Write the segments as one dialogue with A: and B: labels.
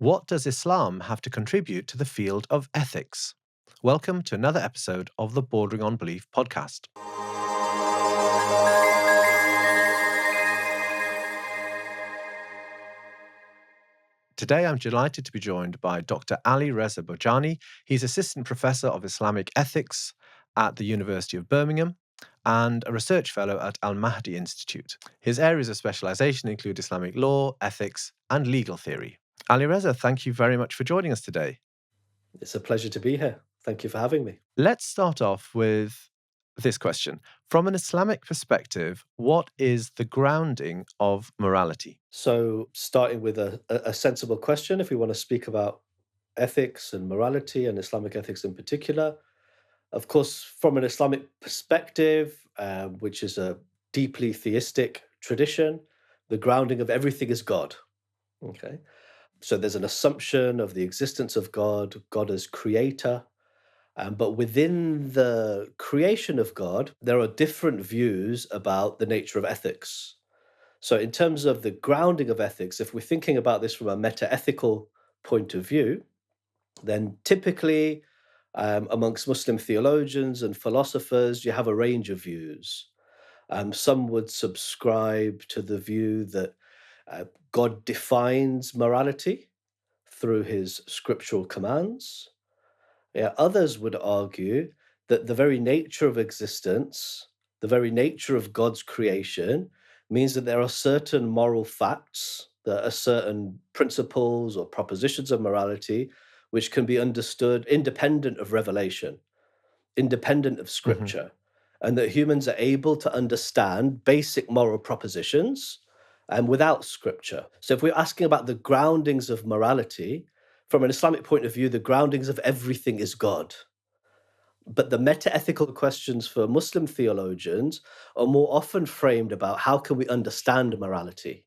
A: What does Islam have to contribute to the field of ethics? Welcome to another episode of the Bordering on Belief podcast. Today, I'm delighted to be joined by Dr. Ali-Reza Bhojani. He's Assistant Professor of Islamic Ethics at the University of Birmingham and a Research Fellow at Al-Mahdi Institute. His areas of specialization include Islamic law, ethics, and legal theory. Ali-Reza, thank you very much for joining us today.
B: It's a pleasure to be here. Thank you for having me.
A: Let's start off with this question. From an Islamic perspective, what is the grounding of morality?
B: So, starting with a sensible question, if we want to speak about ethics and morality and Islamic ethics in particular, of course, from an Islamic perspective, which is a deeply theistic tradition, the grounding of everything is God. Okay. So, there's an assumption of the existence of God, God as creator. But within the creation of God, there are different views about the nature of ethics. So, in terms of the grounding of ethics, if we're thinking about this from a meta ethical point of view, then typically amongst Muslim theologians and philosophers, you have a range of views. Some would subscribe to the view that God defines morality through his scriptural commands. Yeah, others would argue that the very nature of existence, the very nature of God's creation, means that there are certain moral facts, there are certain principles or propositions of morality which can be understood independent of revelation, independent of
A: Mhm.
B: scripture, and that humans are able to understand basic moral propositions without scripture. So, if we're asking about the groundings of morality, from an Islamic point of view, the groundings of everything is God. But the meta-ethical questions for Muslim theologians are more often framed about how can we understand morality?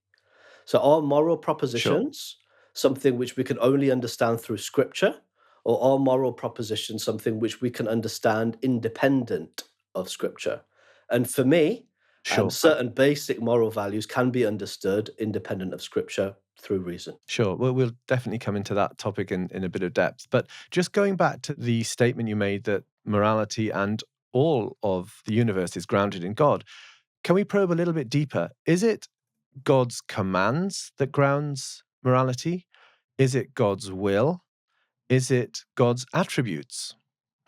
B: So are moral
A: Sure.
B: propositions something which we can only understand through scripture, or are moral propositions something which we can understand independent of scripture? And for me,
A: Sure.
B: certain basic moral values can be understood independent of scripture through reason.
A: Sure. Well, we'll definitely come into that topic in a bit of depth. But just going back to the statement you made that morality and all of the universe is grounded in God, can we probe a little bit deeper? Is it God's commands that grounds morality? Is it God's will? Is it God's attributes?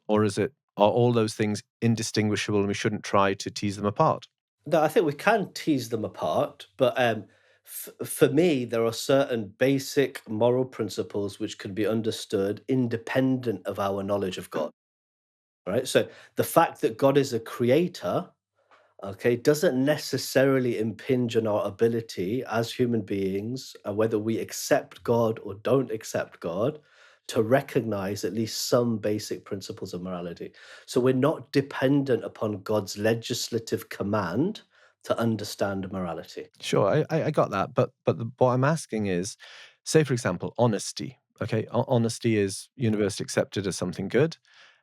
A: Or are all those things indistinguishable and we shouldn't try to tease them apart?
B: No, I think we can tease them apart, but for me, there are certain basic moral principles which can be understood independent of our knowledge of God. Right. So the fact that God is a creator, okay, doesn't necessarily impinge on our ability as human beings, whether we accept God or don't accept God, to recognize at least some basic principles of morality. So we're not dependent upon God's legislative command to understand morality.
A: Sure, I got that, but what I'm asking is, say for example, honesty. Okay, honesty is universally accepted as something good.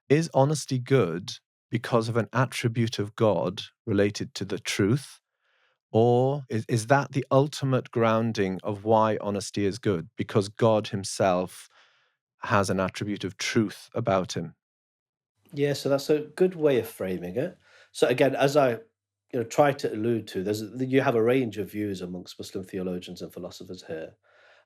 A: Is honesty good because of an attribute of God related to the truth, or is that the ultimate grounding of why honesty is good? Because God Himself has an attribute of truth about Him.
B: Yeah, so that's a good way of framing it. So again, as I try to allude to, you have a range of views amongst Muslim theologians and philosophers here.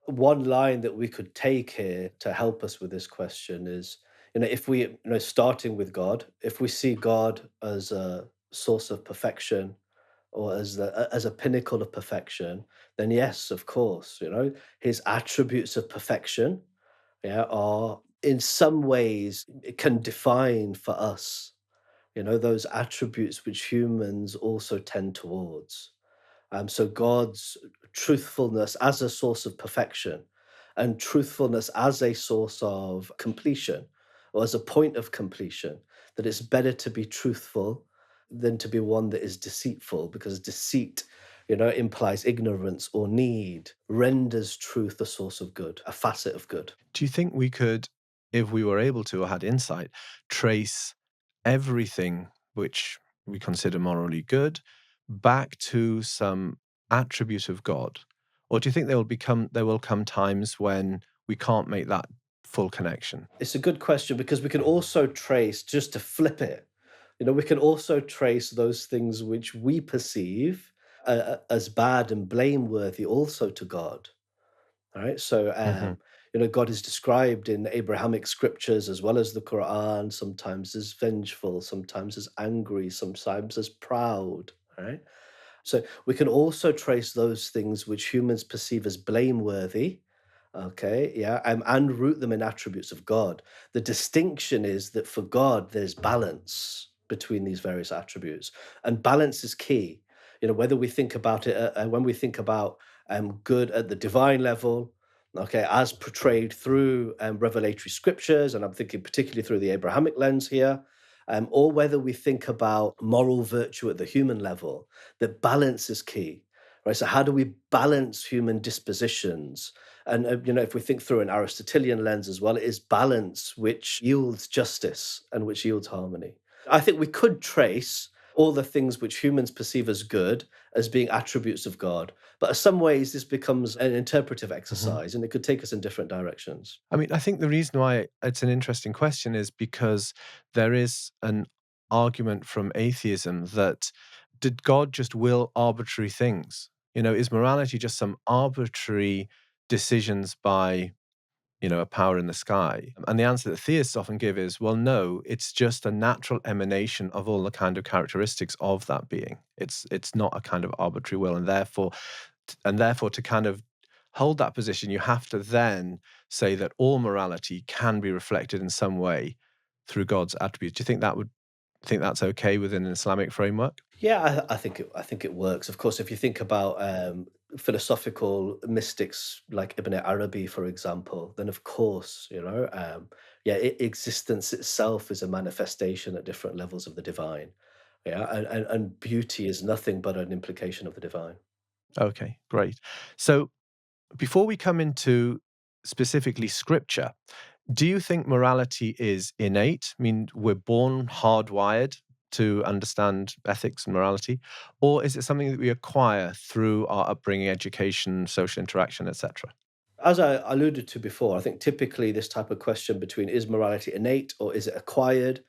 B: One line that we could take here to help us with this question is, if we, starting with God, if we see God as a source of perfection or as a pinnacle of perfection, then yes, of course, his attributes of perfection, yeah, are in some ways it can define for us, those attributes which humans also tend towards. So God's truthfulness as a source of perfection and truthfulness as a source of completion or as a point of completion, that it's better to be truthful than to be one that is deceitful, because deceit, implies ignorance or need, renders truth a source of good, a facet of good.
A: Do you think we could, if we were able to or had insight, trace everything which we consider morally good back to some attribute of God? Or do you think there will come times when we can't make that full connection?
B: It's a good question because we can also trace, just to flip it, we can also trace those things which we perceive as bad and blameworthy also to God. All right. So,
A: Hmm.
B: God is described in Abrahamic scriptures as well as the Quran, sometimes as vengeful, sometimes as angry, sometimes as proud. All right. So we can also trace those things which humans perceive as blameworthy, okay, yeah, and root them in attributes of God. The distinction is that for God, there's balance between these various attributes, and balance is key. Whether we think about it, when we think about good at the divine level, okay, as portrayed through revelatory scriptures, and I'm thinking particularly through the Abrahamic lens here, or whether we think about moral virtue at the human level, that balance is key, right? So how do we balance human dispositions? And if we think through an Aristotelian lens as well, it is balance which yields justice and which yields harmony. I think we could trace all the things which humans perceive as good as being attributes of God, but in some ways this becomes an interpretive
A: Hmm.
B: exercise, and it could take us in different directions.
A: I mean, I think the reason why it's an interesting question is because there is an argument from atheism that did God just will arbitrary things? Is morality just some arbitrary decisions by, a power in the sky? And the answer that theists often give is, well, no, it's just a natural emanation of all the kind of characteristics of that being. It's not a kind of arbitrary will, and therefore to kind of hold that position, you have to then say that all morality can be reflected in some way through God's attributes. Do you think that's okay within an Islamic framework?
B: Yeah, I think it works. Of course, if you think about philosophical mystics like Ibn Arabi, for example, then of course, yeah, existence itself is a manifestation at different levels of the divine. Yeah, and beauty is nothing but an implication of the divine.
A: Okay, great. So before we come into specifically scripture, do you think morality is innate? I mean, we're born hardwired to understand ethics and morality, or is it something that we acquire through our upbringing, education, social interaction, etc.?
B: As I alluded to before, I think typically this type of question between is morality innate or is it acquired,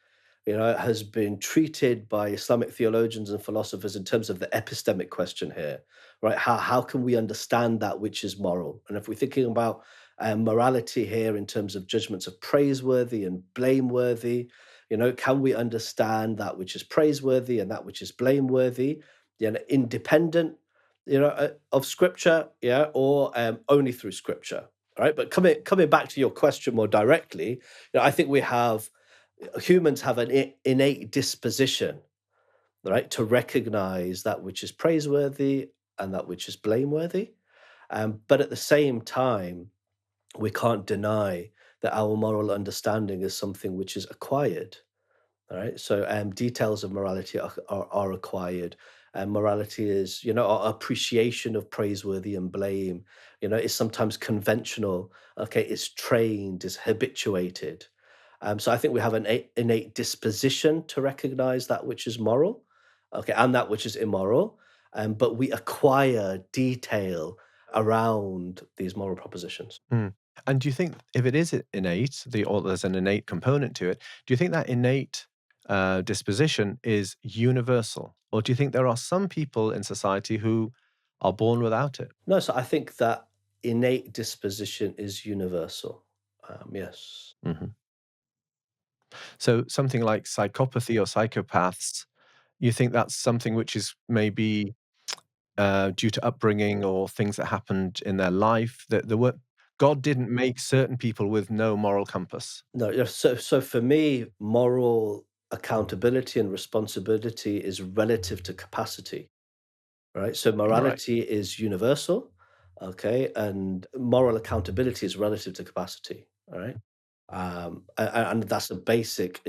B: has been treated by Islamic theologians and philosophers in terms of the epistemic question here, right? How can we understand that which is moral? And if we're thinking about morality here in terms of judgments of praiseworthy and blameworthy, can we understand that which is praiseworthy and that which is blameworthy, independent, of scripture, yeah, or only through scripture, right? But coming back to your question more directly, I think we have humans have an innate disposition, right, to recognize that which is praiseworthy and that which is blameworthy. But at the same time, we can't deny that our moral understanding is something which is acquired. All right. So details of morality are acquired. And morality is, our appreciation of praiseworthy and blame, is sometimes conventional. Okay. It's trained, is habituated. So I think we have an innate disposition to recognize that which is moral, okay, and that which is immoral. But we acquire detail around these moral propositions.
A: Mm. And do you think if it is innate, or there's an innate component to it, do you think that innate disposition is universal? Or do you think there are some people in society who are born without it?
B: No, so I think that innate disposition is universal. Yes.
A: Mhm. So something like psychopathy or psychopaths, you think that's something which is maybe due to upbringing or things that happened in their life that there were God didn't make certain people with no moral compass.
B: No, yeah, so for me, moral accountability and responsibility is relative to capacity, right? So
A: Right.
B: morality is universal, okay, and moral accountability is relative to capacity, all right? And that's a basic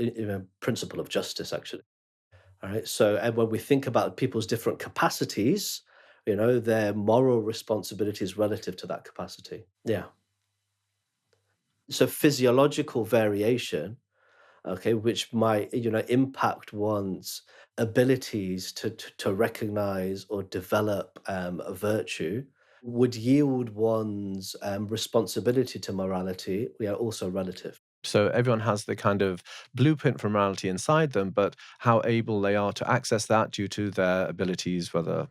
B: principle of justice, actually. All right. So, and when we think about people's different capacities, their moral responsibility is relative to that capacity. Yeah. So, physiological variation, okay, which might, impact one's abilities to recognize or develop a virtue, would yield one's responsibility to morality, yeah, also relative.
A: So everyone has the kind of blueprint for morality inside them, but how able they are to access that due to their abilities, whether,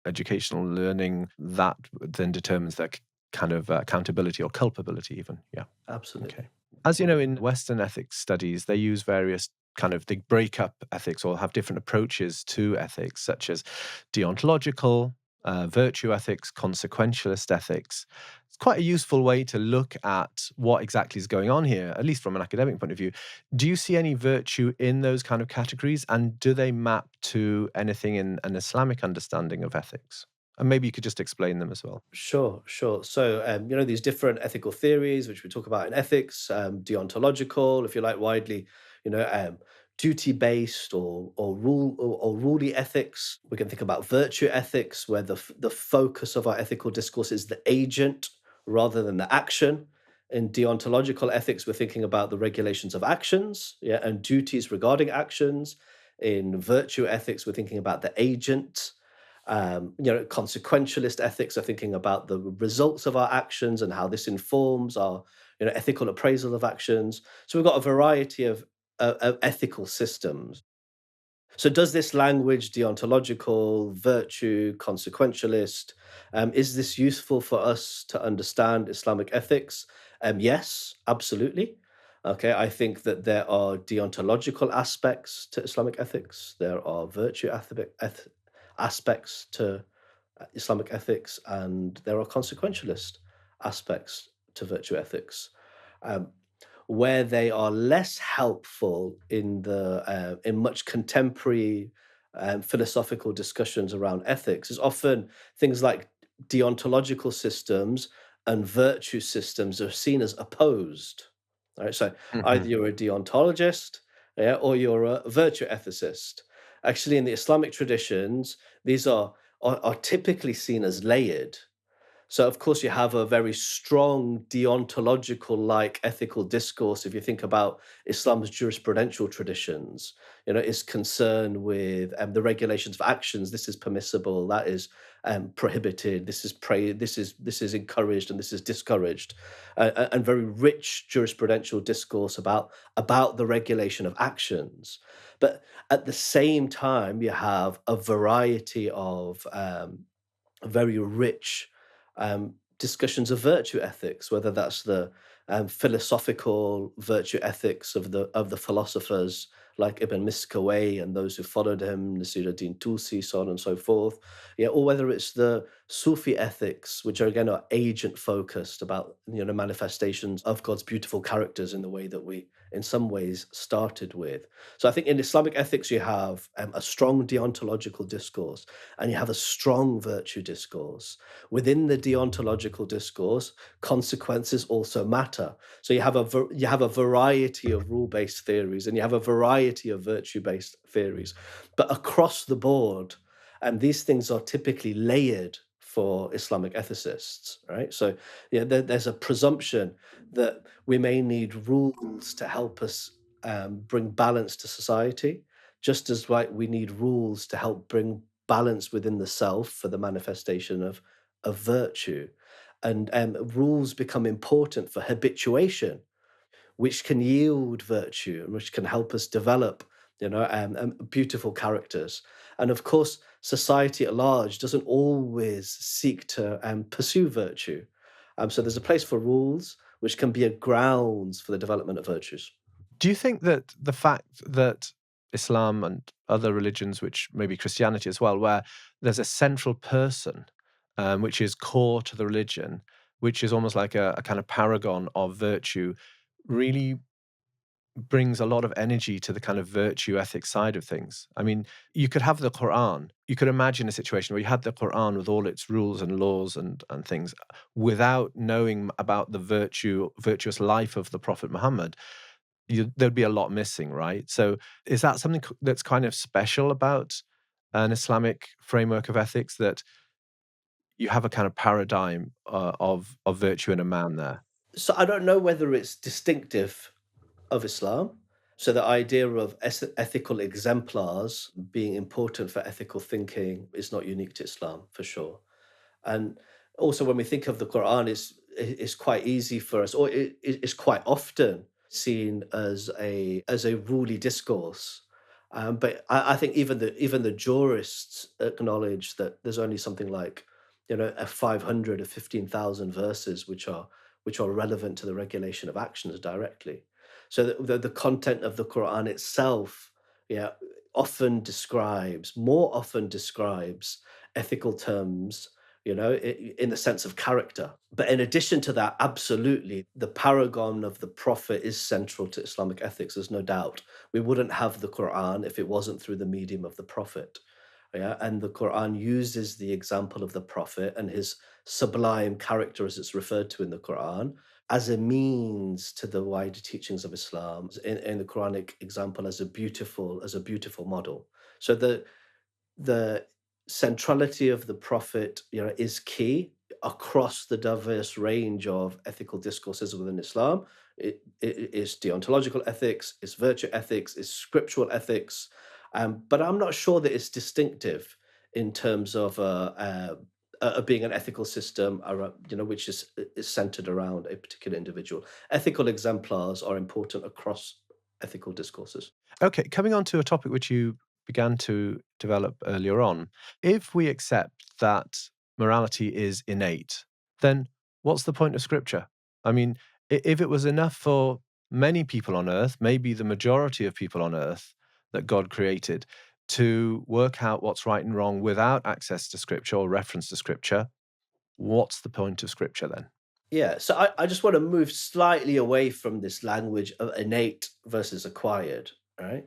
A: educational learning, that then determines their kind of accountability or culpability even. Yeah.
B: Absolutely.
A: Okay. As you know, in Western ethics studies, they use various they break up ethics or have different approaches to ethics, such as deontological, virtue ethics, consequentialist ethics. It's quite a useful way to look at what exactly is going on here, at least from an academic point of view. Do you see any virtue in those kind of categories? And do they map to anything in an Islamic understanding of ethics? And maybe you could just explain them as well.
B: Sure, sure. So, these different ethical theories, which we talk about in ethics, deontological, if you like, widely, duty-based or or ruley ethics. We can think about virtue ethics, where the focus of our ethical discourse is the agent rather than the action. In deontological ethics, we're thinking about the regulations of actions, yeah, and duties regarding actions. In virtue ethics, we're thinking about the agent. Consequentialist ethics are thinking about the results of our actions and how this informs our, ethical appraisal of actions. So we've got a variety of ethical systems. So does this language, deontological, virtue, consequentialist, is this useful for us to understand Islamic ethics? Yes, absolutely. Okay, I think that there are deontological aspects to Islamic ethics. There are virtue aspects to Islamic ethics, and there are consequentialist aspects to virtue ethics. Um, where they are less helpful in much contemporary philosophical discussions around ethics is often things like deontological systems and virtue systems are seen as opposed. Right, so either
A: Hmm.
B: you're a deontologist, yeah, or you're a virtue ethicist. Actually, in the Islamic traditions, these are typically seen as layered. So, of course, you have a very strong deontological like ethical discourse. If you think about Islam's jurisprudential traditions, is concerned with the regulations of actions. This is permissible, that is prohibited, this is encouraged, and this is discouraged. And very rich jurisprudential discourse about the regulation of actions. But at the same time, you have a variety of very rich discussions of virtue ethics, whether that's the philosophical virtue ethics of the philosophers like Ibn Miskawayh and those who followed him, Nasiruddin Tusi, so on and so forth, yeah, or whether it's the Sufi ethics, which are again are agent focused about manifestations of God's beautiful characters in the way that we, in some ways, started with. So I think in Islamic ethics you have a strong deontological discourse, and you have a strong virtue discourse. Within the deontological discourse, consequences also matter. So you have a variety of rule-based theories, and you have a variety of virtue-based theories. But across the board, and these things are typically layered for Islamic ethicists, right? So yeah, there's a presumption that we may need rules to help us bring balance to society, just as like we need rules to help bring balance within the self for the manifestation of virtue. And rules become important for habituation, which can yield virtue and which can help us develop, beautiful characters. And of course, society at large doesn't always seek to pursue virtue. So there's a place for rules, which can be a grounds for the development of virtues.
A: Do you think that the fact that Islam and other religions, which maybe Christianity as well, where there's a central person, which is core to the religion, which is almost like a kind of paragon of virtue, really brings a lot of energy to the kind of virtue ethics side of things? I mean, you could have the Quran. You could imagine a situation where you had the Quran with all its rules and laws and things without knowing about the virtuous life of the Prophet Muhammad. There'd be a lot missing, right? So is that something that's kind of special about an Islamic framework of ethics, that you have a kind of paradigm of virtue in a man there?
B: So I don't know whether it's distinctive of Islam. So the idea of ethical exemplars being important for ethical thinking is not unique to Islam, for sure. And Also, when we think of the Quran, it's quite easy for us, or it's quite often seen as a ruly discourse. But I think even the jurists acknowledge that there's only something like, a 500 or 15,000 verses which are relevant to the regulation of actions directly. So the content of the Quran itself, yeah, more often describes ethical terms, in the sense of character. But in addition to that, absolutely, the paragon of the Prophet is central to Islamic ethics, there's no doubt. We wouldn't have the Quran if it wasn't through the medium of the Prophet. Yeah, and the Quran uses the example of the Prophet and his sublime character, as it's referred to in the Quran, as a means to the wider teachings of Islam, in the Quranic example, as a beautiful model. So the centrality of the Prophet, is key across the diverse range of ethical discourses within Islam. It is deontological ethics, it's virtue ethics, it's scriptural ethics, but I'm not sure that it's distinctive in terms of being an ethical system, which is centered around a particular individual. Ethical exemplars are important across ethical discourses.
A: Okay, coming on to a topic which you began to develop earlier on. If we accept that morality is innate, then what's the point of scripture? I mean, if it was enough for many people on earth, maybe the majority of people on earth that God created, to work out what's right and wrong without access to scripture or reference to scripture, what's the point of scripture then?
B: Yeah, so I just want to move slightly away from this language of innate versus acquired, right?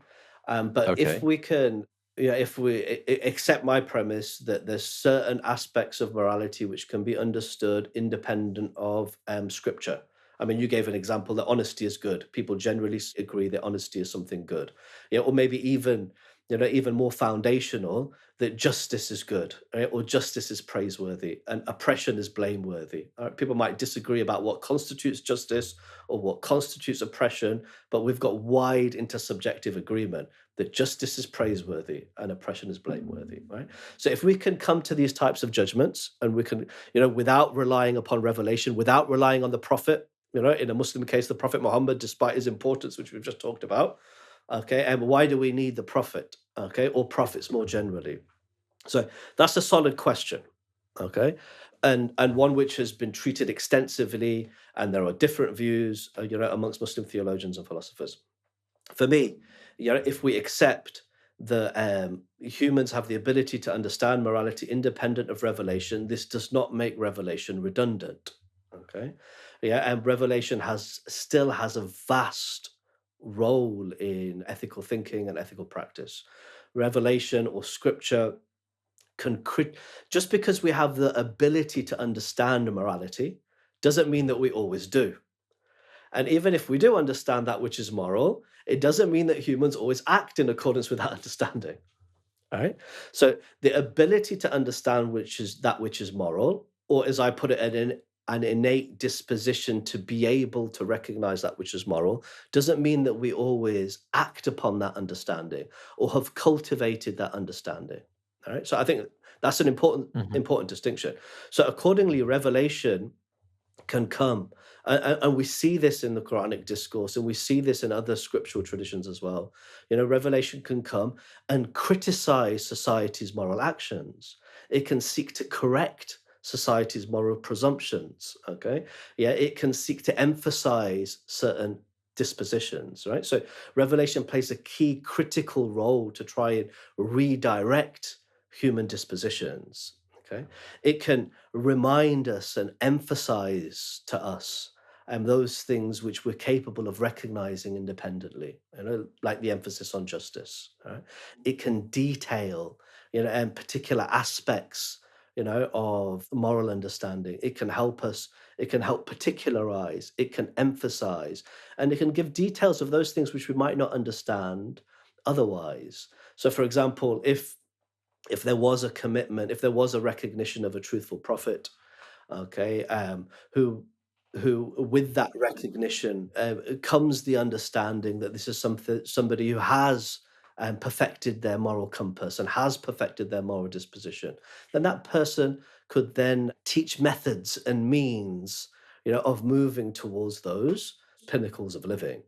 B: But if
A: Okay.
B: we can, if we accept my premise that there's certain aspects of morality which can be understood independent of scripture. I mean, you gave an example that honesty is good. People generally agree that honesty is something good. Yeah, or maybe even more foundational, that justice is good, right? Or justice is praiseworthy and oppression is blameworthy. All right? People might disagree about what constitutes justice or what constitutes oppression, but we've got wide intersubjective agreement that justice is praiseworthy and oppression is blameworthy, right? So if we can come to these types of judgments, and we can, without relying upon revelation, without relying on the prophet, in a Muslim case, the Prophet Muhammad, despite his importance, which we've just talked about, okay, and why do we need the prophet, okay, or prophets more generally? So that's a solid question, okay, and one which has been treated extensively, and there are different views, amongst Muslim theologians and philosophers. For me, if we accept that humans have the ability to understand morality independent of revelation, this does not make revelation redundant. Okay, yeah, and revelation still has a vast role in ethical thinking and ethical practice. Revelation or scripture can just because we have the ability to understand morality doesn't mean that we always do. And even if we do understand that which is moral, it doesn't mean that humans always act in accordance with that understanding. All right. So the ability to understand which is moral, or as I put it, an innate disposition to be able to recognize that which is moral, doesn't mean that we always act upon that understanding or have cultivated that understanding. All right. So I think that's an
A: Mhm.
B: important distinction. So accordingly, revelation can come. And we see this in the Quranic discourse, and we see this in other scriptural traditions as well. Revelation can come and criticize society's moral actions. It can seek to correct society's moral presumptions. Okay. Yeah, it can seek to emphasize certain dispositions, right? So revelation plays a key critical role to try and redirect human dispositions. Okay. It can remind us and emphasize to us those things which we're capable of recognizing independently, like the emphasis on justice. Right? It can detail, and particular aspects, of moral understanding. It can help us, it can help particularize, it can emphasize, and it can give details of those things which we might not understand otherwise. So, for example, if there was a commitment, if there was a recognition of a truthful prophet, okay, who with that recognition comes the understanding that this is somebody who has perfected their moral compass and has perfected their moral disposition, then that person could then teach methods and means, of moving towards those pinnacles of living.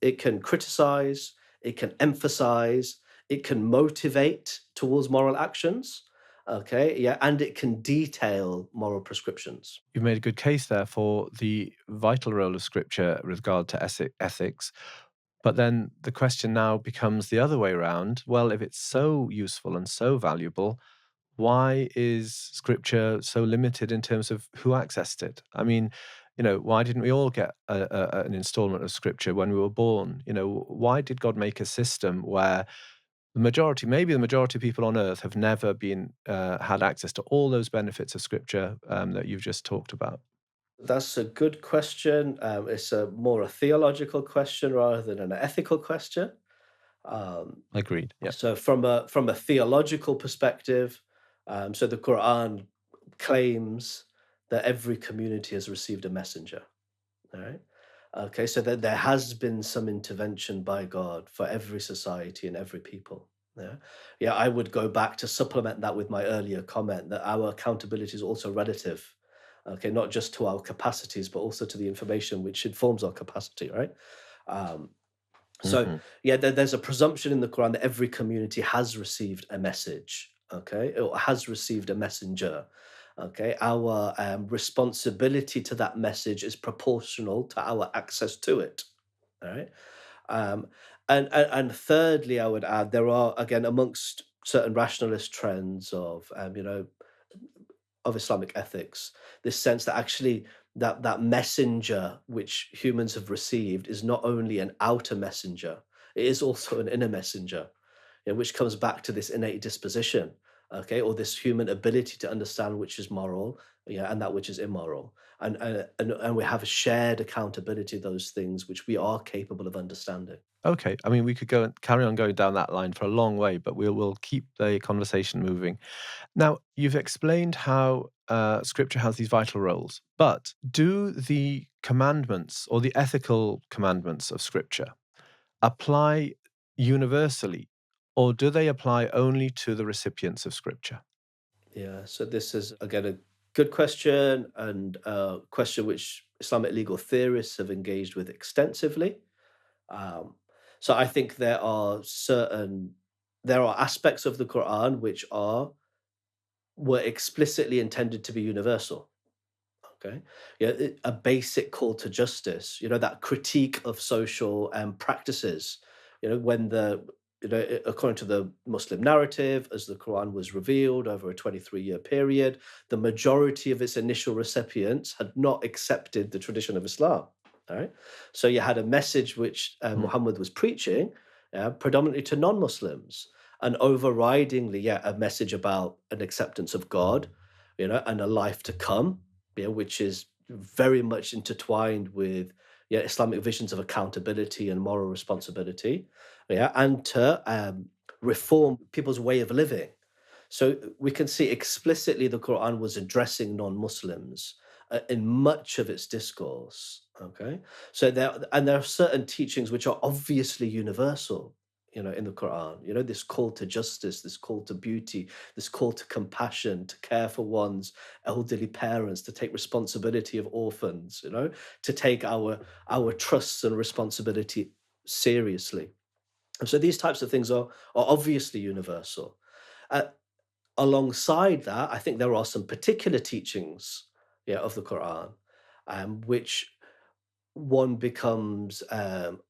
B: It can criticize, it can emphasize, it can motivate towards moral actions. Okay, yeah, and it can detail moral prescriptions.
A: You've made a good case there for the vital role of Scripture with regard to ethics. But then the question now becomes the other way around. Well, if it's so useful and so valuable, why is Scripture so limited in terms of who accessed it? I mean, why didn't we all get an installment of Scripture when we were born? Why did God make a system where maybe the majority of people on earth have never been had access to all those benefits of Scripture that you've just talked about?
B: That's a good question. It's a more a theological question rather than an ethical question. Um,
A: Agreed. Yeah.
B: so from a theological perspective, so the Quran claims that every community has received a messenger. All right. Okay, so that there has been some intervention by God for every society and every people. Yeah. Yeah, I would go back to supplement that with my earlier comment that our accountability is also relative. Okay, not just to our capacities, but also to the information which informs our capacity, right? Um, so
A: Hmm.
B: yeah, there's a presumption in the Quran that every community has received a message, okay, or has received a messenger. Okay, our responsibility to that message is proportional to our access to it. All right, um, and thirdly, I would add there are again amongst certain rationalist trends of Islamic ethics, this sense that actually that messenger which humans have received is not only an outer messenger, it is also an inner messenger, which comes back to this innate disposition, okay, or this human ability to understand which is moral, yeah, and that which is immoral, and we have a shared accountability of those things which we are capable of understanding.
A: Okay. I mean, we could go and carry on going down that line for a long way, but we'll keep the conversation moving. Now, you've explained how Scripture has these vital roles, but do the commandments or the ethical commandments of Scripture apply universally, or do they apply only to the recipients of Scripture?
B: Yeah, so this is again a good question and a question which Islamic legal theorists have engaged with extensively. Um, so I think there are aspects of the Quran which were explicitly intended to be universal. Okay, yeah, a basic call to justice. That critique of social practices. When according to the Muslim narrative, as the Quran was revealed over a 23-year period, the majority of its initial recipients had not accepted the tradition of Islam. All right, so you had a message which
A: Mm.
B: Muhammad was preaching, predominantly to non-Muslims, and overridingly, yeah, a message about an acceptance of God, and a life to come, which is very much intertwined with, yeah, Islamic visions of accountability and moral responsibility, yeah, and to reform people's way of living. So we can see explicitly the Quran was addressing non-Muslims in much of its discourse. Okay, so there are certain teachings which are obviously universal. In the Quran, this call to justice, this call to beauty, this call to compassion, to care for one's elderly parents, to take responsibility of orphans, to take our trusts and responsibility seriously. And so these types of things are obviously universal. Uh, Alongside that, I think there are some particular teachings, yeah, of the Quran, which one becomes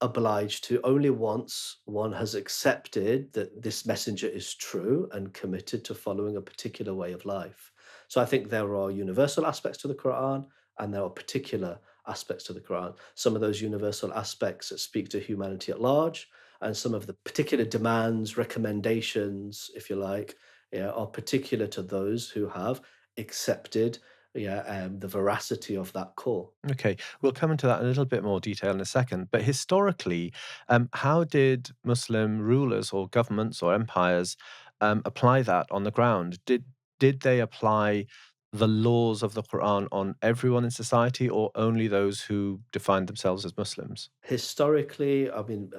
B: obliged to only once one has accepted that this messenger is true and committed to following a particular way of life. So I think there are universal aspects to the Quran and there are particular aspects to the Quran. Some of those universal aspects that speak to humanity at large, and some of the particular demands, recommendations, if you like, yeah, are particular to those who have accepted, yeah, the veracity of that call.
A: Okay, we'll come into that in a little bit more detail in a second. But historically, how did Muslim rulers or governments or empires apply that on the ground? Did they apply the laws of the Quran on everyone in society, or only those who defined themselves as Muslims?
B: Historically, I mean,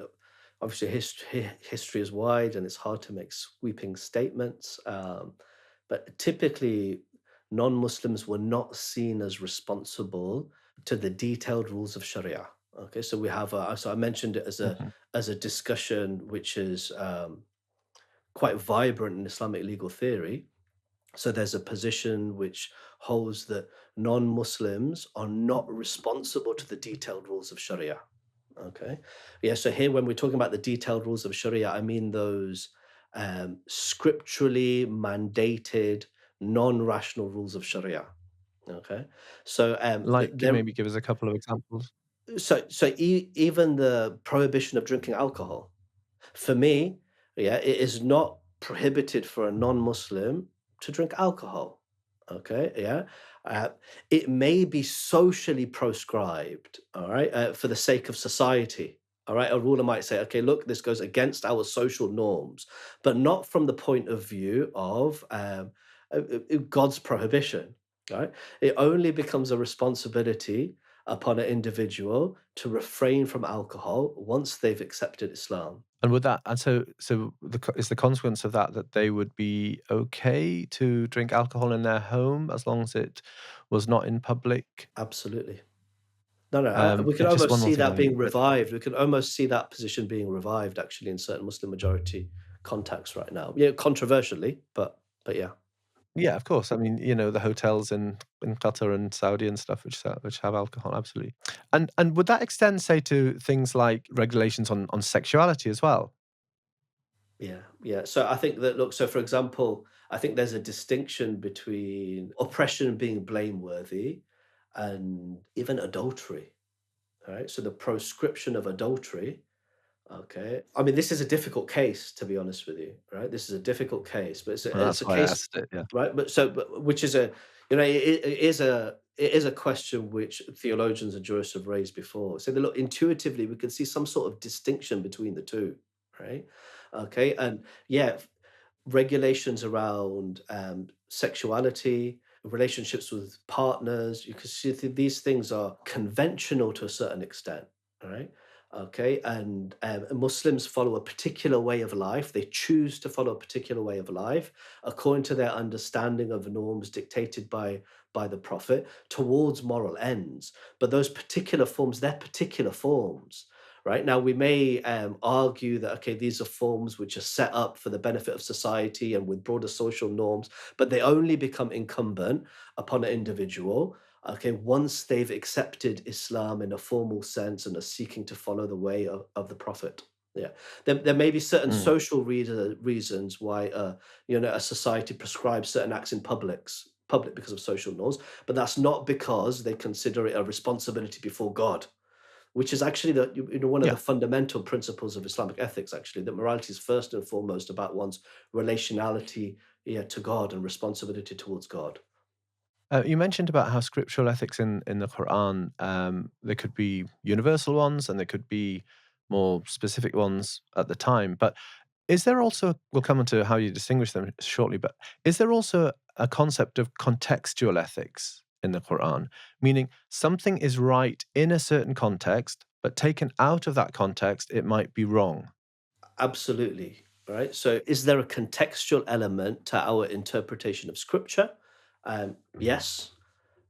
B: obviously, history is wide and it's hard to make sweeping statements. But typically, non-Muslims were not seen as responsible to the detailed rules of Sharia. Okay, so we have so I mentioned it
A: Mhm.
B: as a discussion which is quite vibrant in Islamic legal theory. So there's a position which holds that non-Muslims are not responsible to the detailed rules of Sharia. Okay. Yeah. So here, when we're talking about the detailed rules of Sharia, I mean those scripturally mandated, non-rational rules of Sharia. Okay. So
A: Like, maybe give us a couple of examples.
B: even the prohibition of drinking alcohol. For me, yeah, it is not prohibited for a non-Muslim to drink alcohol. Okay, yeah. Uh, it may be socially proscribed, all right, for the sake of society. All right, a ruler might say, okay, look, this goes against our social norms, but not from the point of view of God's prohibition. Right, it only becomes a responsibility upon an individual to refrain from alcohol once they've accepted Islam.
A: And would that and so is the consequence of that that they would be okay to drink alcohol in their home as long as it was not in public?
B: Absolutely. No, no, we can
A: And just
B: almost
A: one more
B: see
A: thing
B: that
A: on
B: being revived. We can almost see that position being revived actually in certain Muslim majority contexts right now. Yeah, controversially, but yeah.
A: yeah, of course. I mean, the hotels in Qatar and Saudi and stuff which have alcohol, absolutely. And would that extend, say, to things like regulations on sexuality as well?
B: Yeah, yeah. So I think that look, so for example, I think there's a distinction between oppression being blameworthy and even adultery. All right. So the proscription of adultery. Okay. I mean, this is a difficult case, to be honest with you, right? This is a difficult case, but
A: And
B: it's
A: that's
B: a
A: why I
B: case,
A: asked it, yeah.
B: right? But which is it is a question which theologians and jurists have raised before. So, they look intuitively, we can see some sort of distinction between the two, right? Okay, and yeah, regulations around sexuality, relationships with partners. You can see these things are conventional to a certain extent, all right? Okay, and Muslims follow a particular way of life. They choose to follow a particular way of life according to their understanding of norms dictated by the Prophet towards moral ends. But those particular forms, they're particular forms. Right now, we may argue that, okay, these are forms which are set up for the benefit of society and with broader social norms, but they only become incumbent upon an individual, okay, once they've accepted Islam in a formal sense and are seeking to follow the way of the Prophet. Yeah, there may be certain
A: Mm.
B: social reasons why a society prescribes certain acts in public because of social norms, but that's not because they consider it a responsibility before God, which is actually one of
A: Yeah.
B: the fundamental principles of Islamic ethics. Actually, that morality is first and foremost about one's relationality, yeah, to God and responsibility towards God.
A: You mentioned about how scriptural ethics in the Quran, there could be universal ones and there could be more specific ones at the time. But is there also, we'll come on to how you distinguish them shortly, but is there also a concept of contextual ethics in the Quran? Meaning something is right in a certain context, but taken out of that context, it might be wrong.
B: Absolutely. Right. So, is there a contextual element to our interpretation of Scripture? Yes,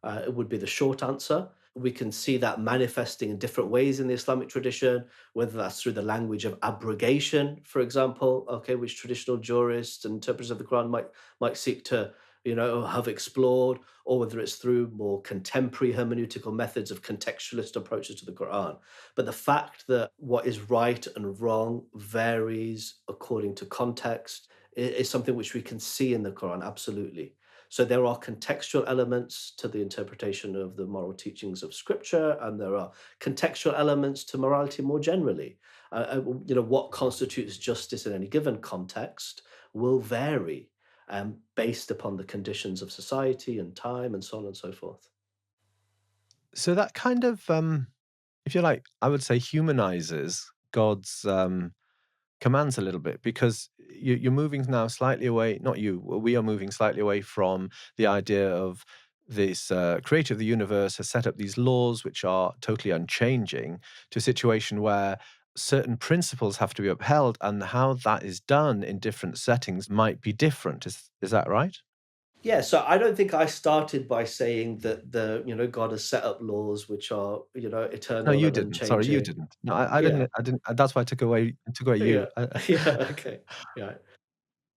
B: it would be the short answer. We can see that manifesting in different ways in the Islamic tradition, whether that's through the language of abrogation, for example, okay, which traditional jurists and interpreters of the Quran might seek to, have explored, or whether it's through more contemporary hermeneutical methods of contextualist approaches to the Quran. But the fact that what is right and wrong varies according to context is something which we can see in the Quran, absolutely. So there are contextual elements to the interpretation of the moral teachings of Scripture, and there are contextual elements to morality more generally. What constitutes justice in any given context will vary based upon the conditions of society and time, and so on and so forth.
A: So that kind of, if you like, I would say humanizes God's commands a little bit because you're moving now slightly away. Not you, we are moving slightly away from the idea of this creator of the universe has set up these laws which are totally unchanging to a situation where certain principles have to be upheld, and how that is done in different settings might be different. Is that right?
B: Yeah, so I don't think I started by saying that God has set up laws which are,
A: No,
B: eternal
A: you
B: and
A: didn't. Sorry, you
B: unchanging.
A: didn't. No, I
B: Yeah.
A: didn't. I didn't. That's why I took away you.
B: Yeah. Yeah, okay. Yeah.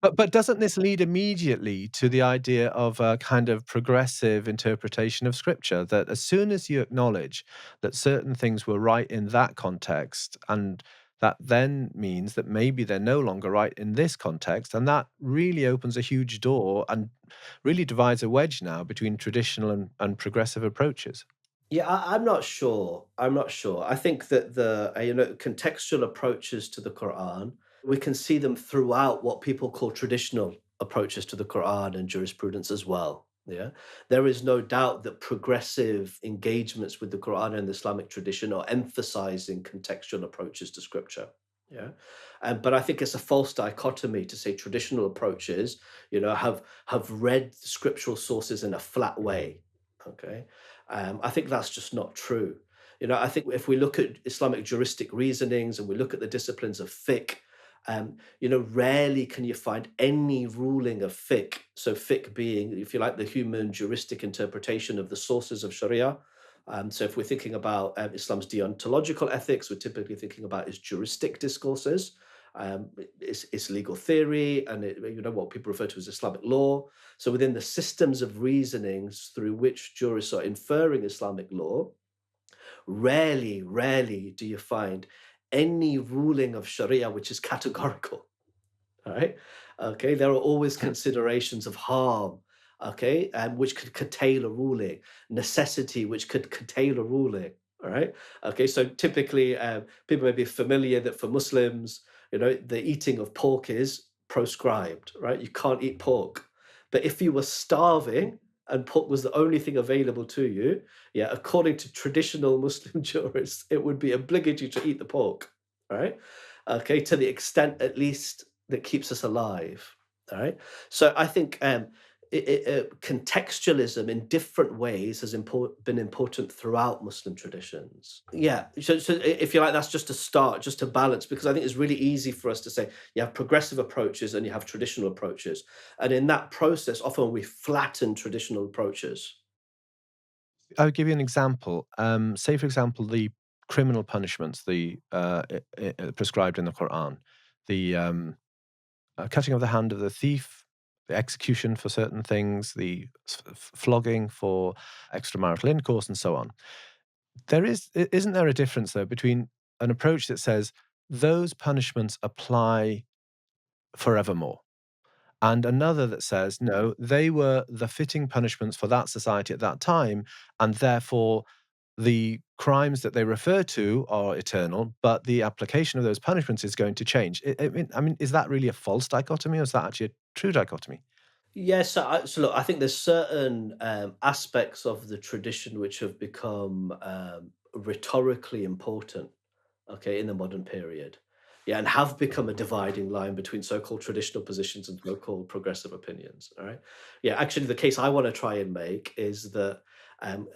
A: But doesn't this lead immediately to the idea of a kind of progressive interpretation of Scripture? That as soon as you acknowledge that certain things were right in that context, and that then means that maybe they're no longer right in this context, and that really opens a huge door and really divides a wedge now between traditional and progressive approaches.
B: Yeah, I'm not sure. I'm not sure. I think that the contextual approaches to the Quran, we can see them throughout what people call traditional approaches to the Quran and jurisprudence as well. Yeah, there is no doubt that progressive engagements with the Quran and the Islamic tradition are emphasizing contextual approaches to Scripture. Yeah, but I think it's a false dichotomy to say traditional approaches, have read the scriptural sources in a flat way. Okay, I think that's just not true. I think if we look at Islamic juristic reasonings and we look at the disciplines of fiqh, rarely can you find any ruling of fiqh. So fiqh being, if you like, the human juristic interpretation of the sources of Sharia. So if we're thinking about Islam's deontological ethics, we're typically thinking about its juristic discourses, its legal theory, and what people refer to as Islamic law. So within the systems of reasonings through which jurists are inferring Islamic law, rarely do you find any ruling of Sharia which is categorical. All right. Okay. There are always considerations of harm. Okay. Which could curtail a ruling, necessity, which could curtail a ruling. All right. Okay. So typically, people may be familiar that for Muslims, the eating of pork is proscribed, right? You can't eat pork. But if you were starving and pork was the only thing available to you, yeah, according to traditional Muslim jurists, it would be obligatory to eat the pork, right? Okay, to the extent at least that keeps us alive. All right. So I think contextualism in different ways has been important throughout Muslim traditions. Yeah. So if you like, that's just a start, just to balance, because I think it's really easy for us to say you have progressive approaches and you have traditional approaches. And in that process, often we flatten traditional approaches.
A: I'll give you an example. Say, for example, the criminal punishments, prescribed in the Quran, the cutting of the hand of the thief, the execution for certain things, the flogging for extramarital intercourse, and so on. Isn't there a difference though between an approach that says those punishments apply forevermore, and another that says no, they were the fitting punishments for that society at that time, and therefore the crimes that they refer to are eternal, but the application of those punishments is going to change. I mean, is that really a false dichotomy, or is that actually a true dichotomy?
B: Yes, so look, I think there's certain aspects of the tradition which have become rhetorically important, okay, in the modern period. Yeah, and have become a dividing line between so-called traditional positions and so-called progressive opinions. All right. Yeah, actually, the case I want to try and make is that um,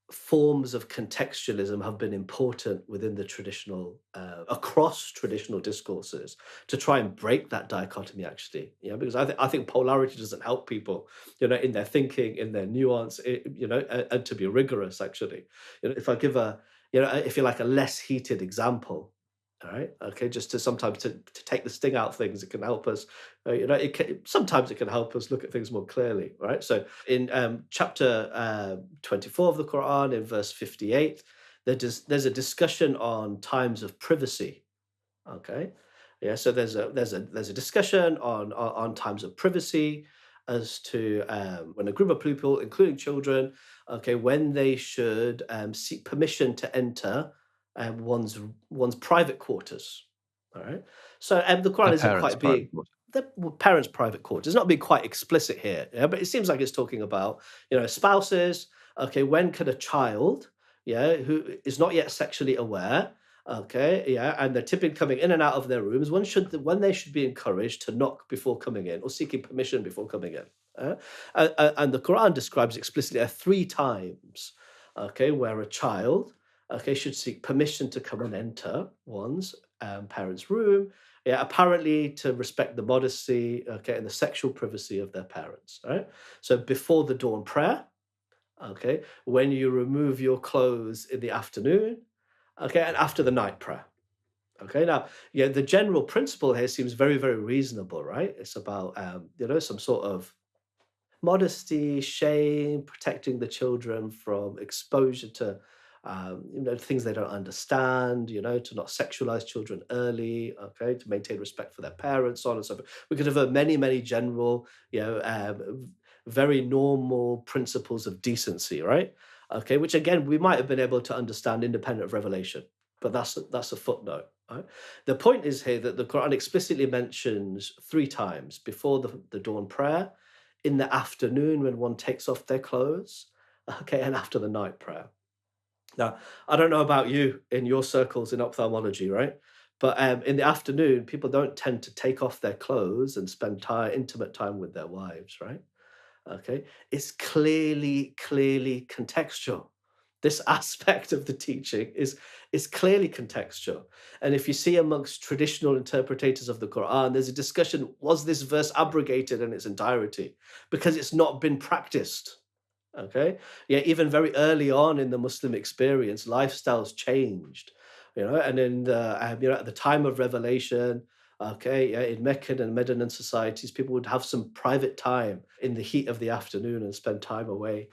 B: forms of contextualism have been important within the traditional across traditional discourses to try and break that dichotomy, actually, because I think polarity doesn't help people, in their thinking, in their nuance, and to be rigorous, actually. If I give a, if you like, a less heated example. All right. Okay. Just to sometimes to take the sting out of things, it can help us. Sometimes it can help us look at things more clearly. Right. So in chapter 24 of the Quran, in verse 58, there's a discussion on times of privacy. Okay. Yeah. So there's a discussion on times of privacy as to when a group of people, including children, okay, when they should seek permission to enter one's private quarters. All right. So the
A: The
B: Quran isn't
A: parents'
B: quite
A: private
B: being
A: quarter.
B: the parents' private quarters. It's not being quite explicit here, yeah, but it seems like it's talking about spouses. Okay, when can a child, yeah, who is not yet sexually aware, okay, yeah, and they're typically coming in and out of their rooms, when they should be encouraged to knock before coming in or seeking permission before coming in. And the Quran describes explicitly three times, okay, where a child, okay, should seek permission to come and enter one's parents' room, yeah, apparently to respect the modesty, okay, and the sexual privacy of their parents, right? So before the dawn prayer, okay, when you remove your clothes in the afternoon, okay, and after the night prayer. Okay, now, yeah, the general principle here seems very, very reasonable, right? It's about, some sort of modesty, shame, protecting the children from exposure to, things they don't understand, to not sexualize children early, okay, to maintain respect for their parents, so on and so forth. We could have many, many general, very normal principles of decency, right? Okay, which again, we might have been able to understand independent of revelation, but that's a footnote. Right? The point is here that the Quran explicitly mentions three times before the dawn prayer, in the afternoon when one takes off their clothes, okay, and after the night prayer. Now, I don't know about you in your circles in ophthalmology, right? But in the afternoon, people don't tend to take off their clothes and spend intimate time with their wives, right? Okay, it's clearly contextual. This aspect of the teaching is clearly contextual. And if you see amongst traditional interpreters of the Quran, there's a discussion, was this verse abrogated in its entirety? Because it's not been practiced. Okay. Yeah, even very early on in the Muslim experience, lifestyles changed, and in at the time of revelation, okay, yeah, in Meccan and Medinan societies, people would have some private time in the heat of the afternoon and spend time away,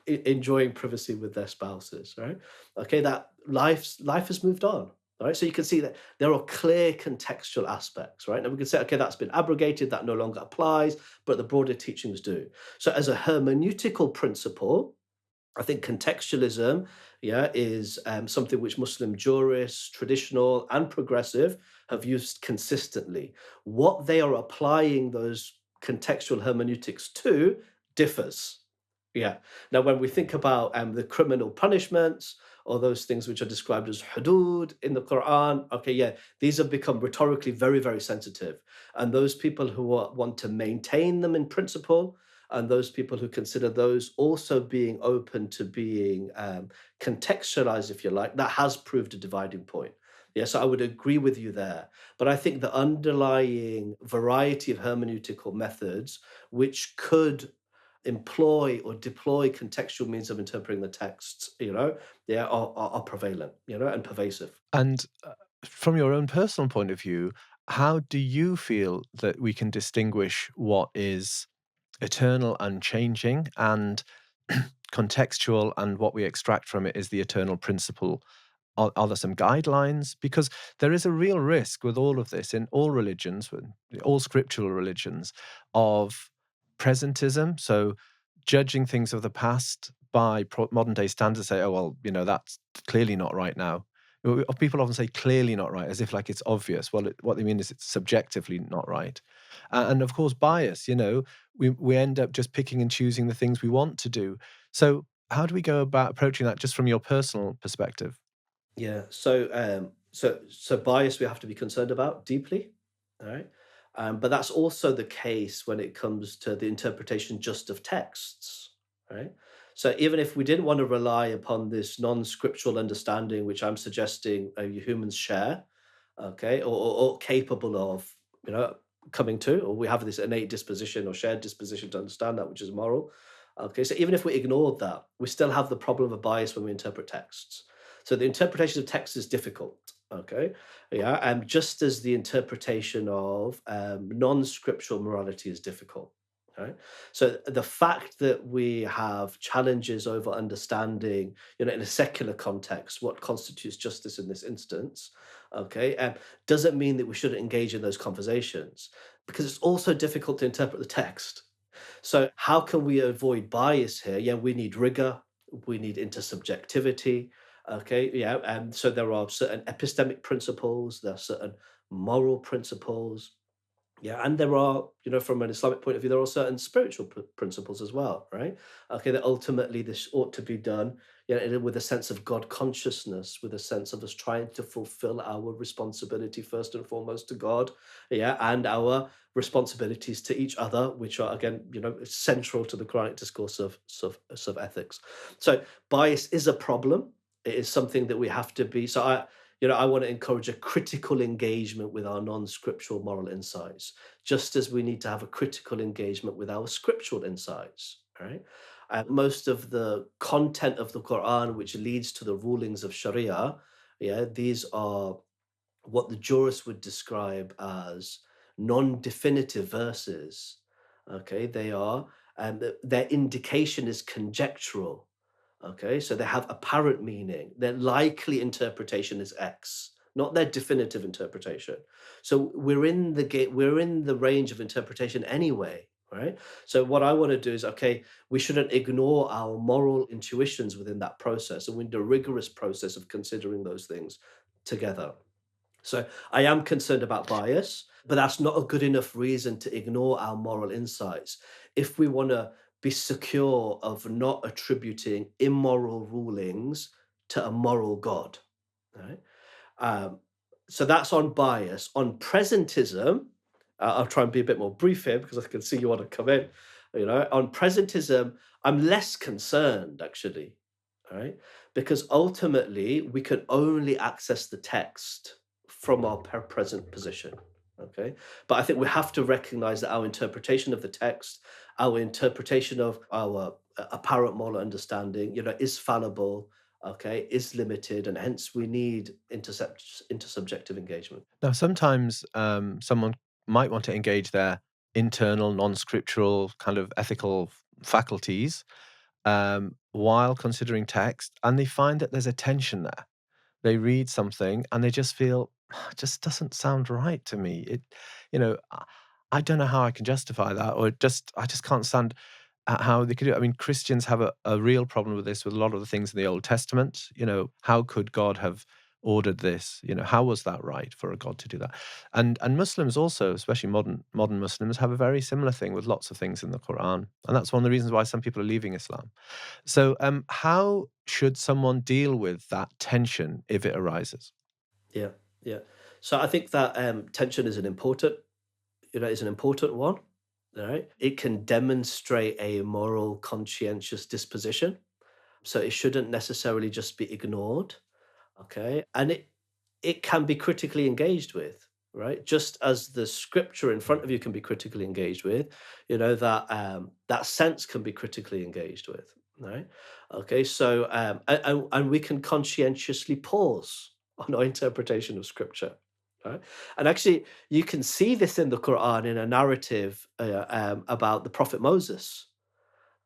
B: enjoying privacy with their spouses, right? Okay, that life has moved on. All right, so you can see that there are clear contextual aspects, right? And we can say, okay, that's been abrogated, that no longer applies, but the broader teachings do. So, as a hermeneutical principle, I think contextualism, yeah, is something which Muslim jurists, traditional and progressive, have used consistently. What they are applying those contextual hermeneutics to differs. Yeah. Now, when we think about the criminal punishments or those things which are described as hudud in the Quran, okay, yeah, these have become rhetorically very, very sensitive. And those people who want to maintain them in principle, and those people who consider those also being open to being contextualized, if you like, that has proved a dividing point. Yes, I would agree with you there. But I think the underlying variety of hermeneutical methods which could employ or deploy contextual means of interpreting the texts, they are prevalent, and pervasive.
A: And from your own personal point of view, how do you feel that we can distinguish what is eternal and changing and contextual, and what we extract from it is the eternal principle? Are there some guidelines? Because there is a real risk with all of this in all religions, with all scriptural religions, of presentism. So judging things of the past by modern day standards, say, oh, well, that's clearly not right now. People often say clearly not right, as if like it's obvious. Well, what they mean is it's subjectively not right. And of course, bias, we end up just picking and choosing the things we want to do. So, how do we go about approaching that just from your personal perspective?
B: Yeah. So bias we have to be concerned about deeply. All right. But that's also the case when it comes to the interpretation just of texts. Right. So even if we didn't want to rely upon this non-scriptural understanding, which I'm suggesting humans share, okay, or capable of, coming to, or we have this innate disposition or shared disposition to understand that, which is moral. Okay, so even if we ignored that, we still have the problem of bias when we interpret texts. So the interpretation of text is difficult. Okay, yeah, and just as the interpretation of non-scriptural morality is difficult. Right. So the fact that we have challenges over understanding, in a secular context, what constitutes justice in this instance, okay, doesn't mean that we shouldn't engage in those conversations because it's also difficult to interpret the text. So, how can we avoid bias here? Yeah, we need rigor, we need intersubjectivity. Okay, yeah, and so there are certain epistemic principles, there are certain moral principles, yeah, and there are, from an Islamic point of view, there are certain spiritual principles as well, right? Okay, that ultimately this ought to be done, with a sense of God consciousness, with a sense of us trying to fulfill our responsibility first and foremost to God, yeah, and our responsibilities to each other, which are again, central to the Quranic discourse of ethics. So bias is a problem. It is something that we have to be. So I want to encourage a critical engagement with our non-scriptural moral insights, just as we need to have a critical engagement with our scriptural insights. Right? Most of the content of the Quran, which leads to the rulings of Sharia, yeah, these are what the jurists would describe as non-definitive verses. Okay, they are, and their indication is conjectural. Okay, so they have apparent meaning. Their likely interpretation is X, not their definitive interpretation. So we're in the range of interpretation anyway, right? So what I want to do is, okay, we shouldn't ignore our moral intuitions within that process, and we need a rigorous process of considering those things together. So I am concerned about bias, but that's not a good enough reason to ignore our moral insights. If we want to be secure of not attributing immoral rulings to a moral God, right? Um, so that's on bias. On presentism, I'll try and be a bit more brief here because I can see you want to come in. On presentism, I'm less concerned actually, all right? Because ultimately we can only access the text from our present position. Okay. But I think we have to recognize that our interpretation of the text, our interpretation of our apparent moral understanding, is fallible, okay, is limited, and hence we need intersubjective engagement.
A: Now, sometimes someone might want to engage their internal, non-scriptural kind of ethical faculties while considering text, and they find that there's a tension there. They read something and they just feel, "Ah, it just doesn't sound right to me. I don't know how I can justify that, or I just can't stand how they could do it." I mean, Christians have a real problem with this with a lot of the things in the Old Testament. How could God have ordered this? How was that right for a God to do that? And Muslims also, especially modern Muslims, have a very similar thing with lots of things in the Quran, and that's one of the reasons why some people are leaving Islam. So, how should someone deal with that tension if it arises?
B: Yeah, yeah. So I think that tension is an important one. All right. It can demonstrate a moral, conscientious disposition. So it shouldn't necessarily just be ignored. Okay. And it can be critically engaged with, right? Just as the scripture in front of you can be critically engaged with, that sense can be critically engaged with, right? Okay, so and we can conscientiously pause on our interpretation of scripture, right? And actually, you can see this in the Quran in a narrative about the Prophet Moses.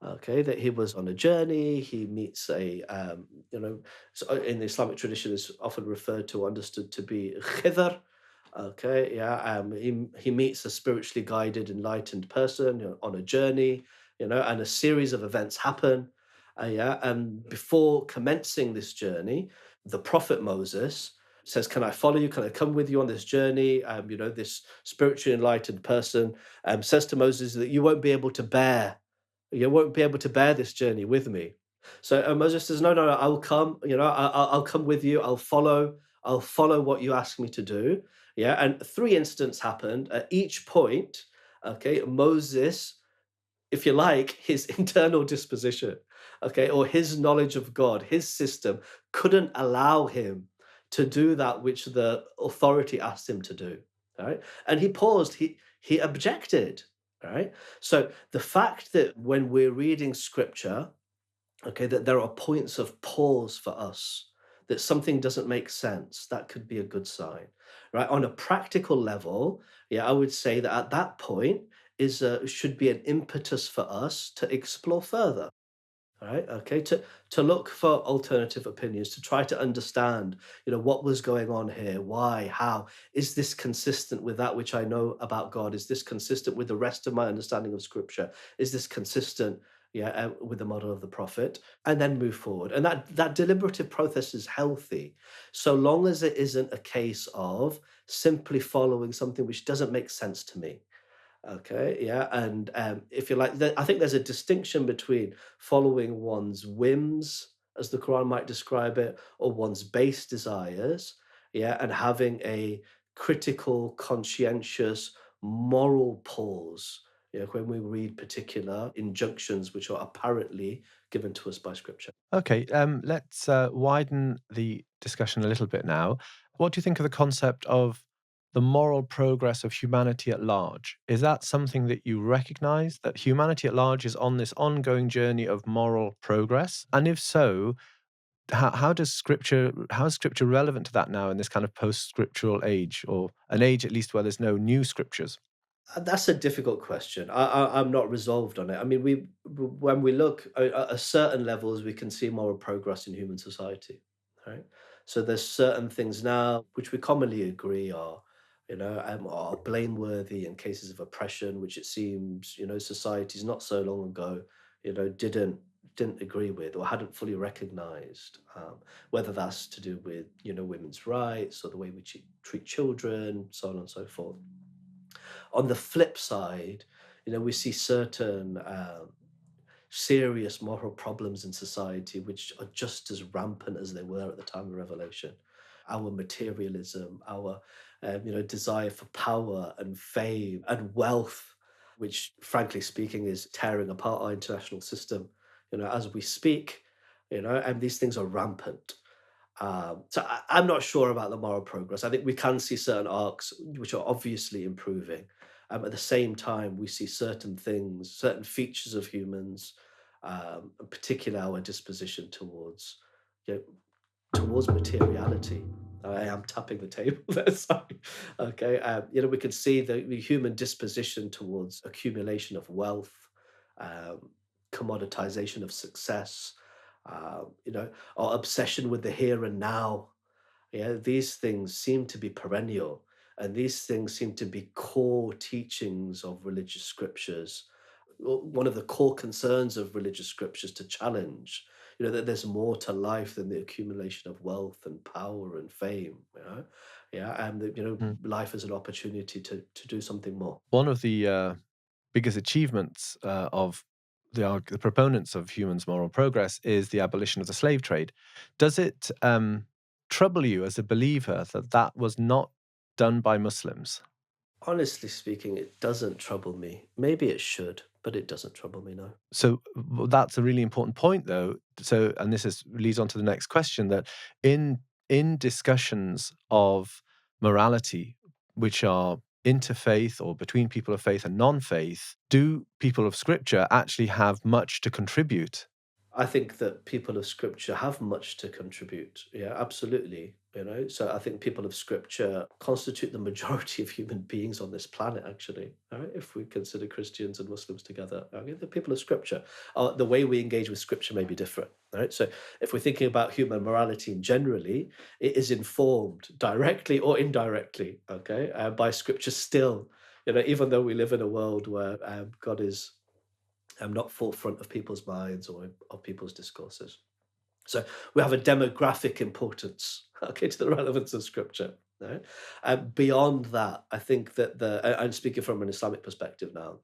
B: Okay, that he was on a journey. He meets so in the Islamic tradition is often referred to, understood to be Khidr. Okay, yeah, he meets a spiritually guided, enlightened person, on a journey, and a series of events happen. Yeah, and before commencing this journey, the Prophet Moses says, "Can I follow you? Can I come with you on this journey?" This spiritually enlightened person says to Moses that you won't be able to bear this journey with me. So Moses says, "No, no, no, I'll come. I'll come with you. I'll follow. I'll follow what you ask me to do." Yeah, and three incidents happened. At each point, okay, Moses, if you like, his internal disposition, okay, or his knowledge of God, his system couldn't allow him to do that which the authority asked him to do. Right, and he paused. He objected. Right, so the fact that when we're reading scripture, okay, that there are points of pause for us, that something doesn't make sense, that could be a good sign, right? On a practical level, yeah, I would say that at that point should be an impetus for us to explore further. Right. Okay. To look for alternative opinions, to try to understand, what was going on here, why, how is this consistent with that which I know about God? Is this consistent with the rest of my understanding of Scripture? Is this consistent, yeah, with the model of the prophet? And then move forward. And that deliberative process is healthy, so long as it isn't a case of simply following something which doesn't make sense to me. Okay, yeah, and if you like, I think there's a distinction between following one's whims, as the Quran might describe it, or one's base desires, yeah, and having a critical, conscientious, moral pause, when we read particular injunctions which are apparently given to us by Scripture.
A: Okay, let's widen the discussion a little bit now. What do you think of the concept of the moral progress of humanity at large? Is that something that you recognize, that humanity at large is on this ongoing journey of moral progress? And if so, how is scripture relevant to that now in this kind of post-scriptural age, or an age at least where there's no new scriptures?
B: That's a difficult question. I'm not resolved on it. I mean, when we look at certain levels, we can see moral progress in human society, right? So there's certain things now which we commonly agree are blameworthy in cases of oppression, which it seems societies not so long ago, didn't agree with or hadn't fully recognised. Whether that's to do with women's rights or the way we treat children, so on and so forth. On the flip side, we see certain serious moral problems in society which are just as rampant as they were at the time of Revelation. Our materialism, our desire for power and fame and wealth, which, frankly speaking, is tearing apart our international system. As we speak, and these things are rampant. I'm not sure about the moral progress. I think we can see certain arcs which are obviously improving. At the same time, we see certain things, certain features of humans, in particular our disposition you know, towards materiality. I am tapping the table there, sorry. Okay, we can see the human disposition towards accumulation of wealth, um, commoditization of success, our obsession with the here and now. Yeah, these things seem to be perennial, and these things seem to be core teachings of religious scriptures. One of the core concerns of religious scriptures to challenge, that there's more to life than the accumulation of wealth and power and fame, yeah, and that,
A: Mm.
B: life is an opportunity to do something more.
A: One of the biggest achievements of the proponents of humans' moral progress is the abolition of the slave trade. Does it trouble you as a believer that that was not done by Muslims?
B: Honestly speaking, it doesn't trouble me. Maybe it should, but it doesn't trouble me, no.
A: So that's a really important point, though. So, and this is leads on to the next question, that in discussions of morality, which are interfaith or between people of faith and non-faith, do people of Scripture actually have much to contribute?
B: I think that people of scripture have much to contribute. Yeah, absolutely. So I think people of scripture constitute the majority of human beings on this planet, actually. All right, if we consider Christians and Muslims together, I mean, the people of scripture, the way we engage with scripture may be different. All right, so if we're thinking about human morality generally, it is informed directly or indirectly, okay, by scripture still. Even though we live in a world where God is not forefront of people's minds or of people's discourses. So we have a demographic importance, okay, to the relevance of scripture. Right? Beyond that, I think that I'm speaking from an Islamic perspective now.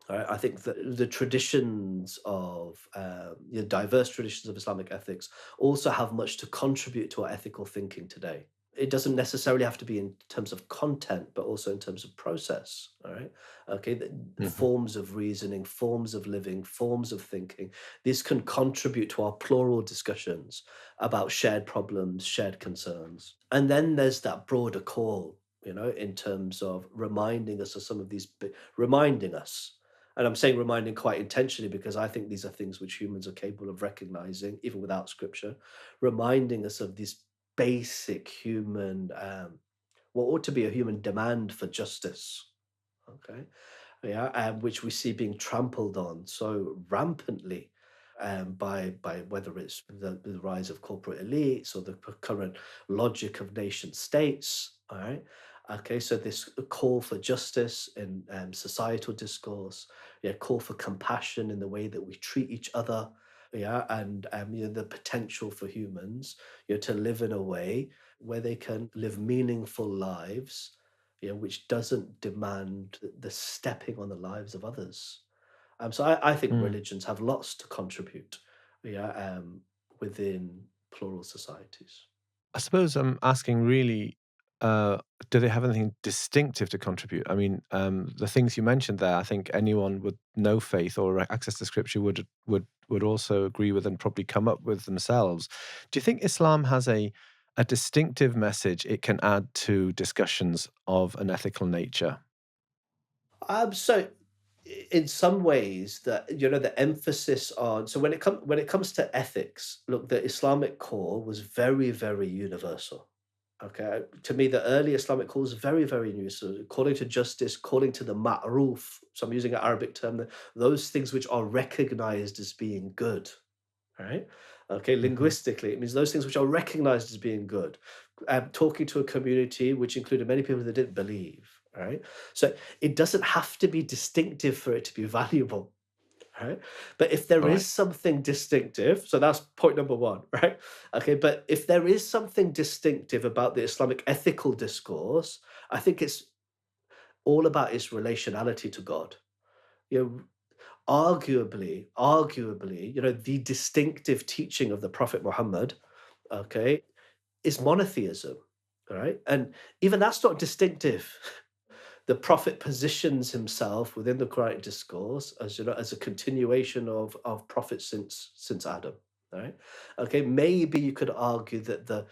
B: Right? I think that the traditions of diverse traditions of Islamic ethics also have much to contribute to our ethical thinking today. It doesn't necessarily have to be in terms of content, but also in terms of process. All right. Okay. The
A: Mhm.
B: forms of reasoning, forms of living, forms of thinking. These can contribute to our plural discussions about shared problems, shared concerns. And then there's that broader call, in terms of reminding us of some of these, reminding us. And I'm saying reminding quite intentionally because I think these are things which humans are capable of recognizing, even without scripture, reminding us of these basic human, what ought to be a human demand for justice. Okay, yeah, which we see being trampled on so rampantly by whether it's the rise of corporate elites or the current logic of nation states. All right. Okay, so this call for justice in societal discourse, yeah, call for compassion in the way that we treat each other, yeah, and the potential for humans, to live in a way where they can live meaningful lives, which doesn't demand the stepping on the lives of others. So I think
A: Mm.
B: religions have lots to contribute, yeah, within plural societies.
A: I suppose I'm asking really uh, do they have anything distinctive to contribute? I mean, the things you mentioned there, I think anyone with no faith or access to Scripture would also agree with and probably come up with themselves. Do you think Islam has a distinctive message it can add to discussions of an ethical nature?
B: So in some ways that the emphasis on so when it comes to ethics, look, the Islamic core was very, very universal. Okay. To me, the early Islamic core was very, very universal, calling to justice, calling to the ma'ruf. So I'm using an Arabic term, those things which are recognized as being good. Right? Okay,
A: Hmm.
B: linguistically, it means those things which are recognized as being good. Talking to a community which included many people that didn't believe, right? So it doesn't have to be distinctive for it to be valuable, right? But if there
A: Right.
B: is something distinctive, so that's point number one, right? Okay, but if there is something distinctive about the Islamic ethical discourse, I think it's all about its relationality to God. You know, arguably, the distinctive teaching of the Prophet Muhammad, okay, is monotheism, all right? And even that's not distinctive. The Prophet positions himself within the Quranic discourse as as a continuation of prophets since Adam, all right? Okay, maybe you could argue that the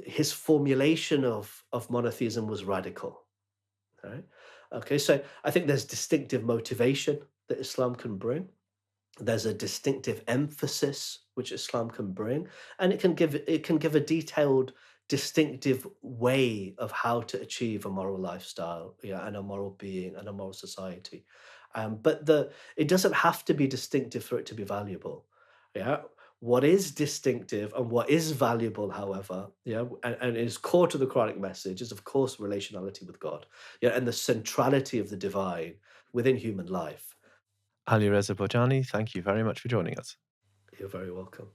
B: his formulation of monotheism was radical, all right? Okay, so I think there's distinctive motivation that Islam can bring. There's a distinctive emphasis which Islam can bring, and it can give a detailed, distinctive way of how to achieve a moral lifestyle, yeah, and a moral being and a moral society. But it doesn't have to be distinctive for it to be valuable. Yeah. What is distinctive and what is valuable, however, yeah, and is core to the Quranic message is, of course, relationality with God, yeah, and the centrality of the divine within human life.
A: Ali-Reza Bhojani, thank you very much for joining us.
B: You're very welcome.